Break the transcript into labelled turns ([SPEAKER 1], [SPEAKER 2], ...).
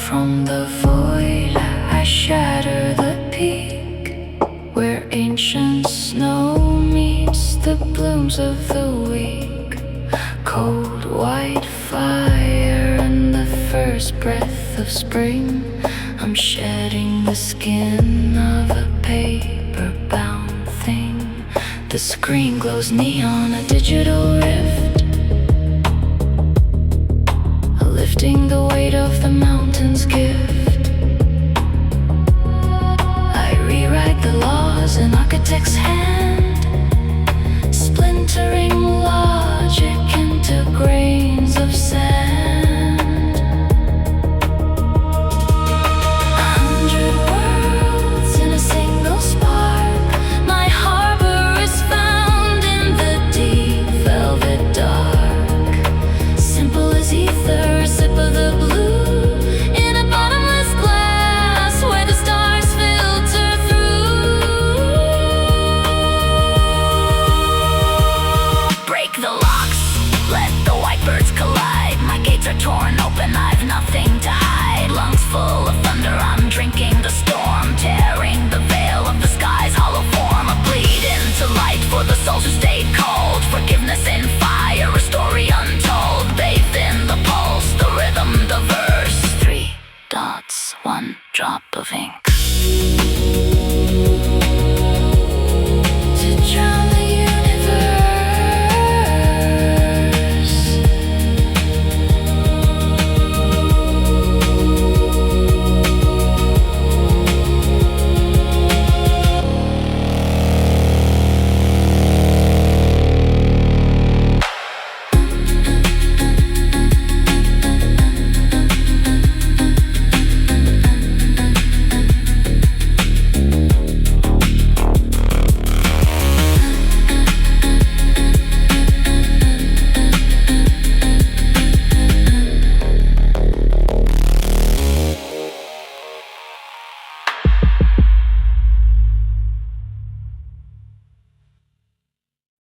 [SPEAKER 1] from the void, I shatter the peak where ancient snow meets the blooms of the week. Cold white fire and the first breath of spring. I'm shedding the skin of a paper-bound thing. The screen glows neon, a digital rift, lifting the weight of the mountain's gift. I rewrite the laws an architect's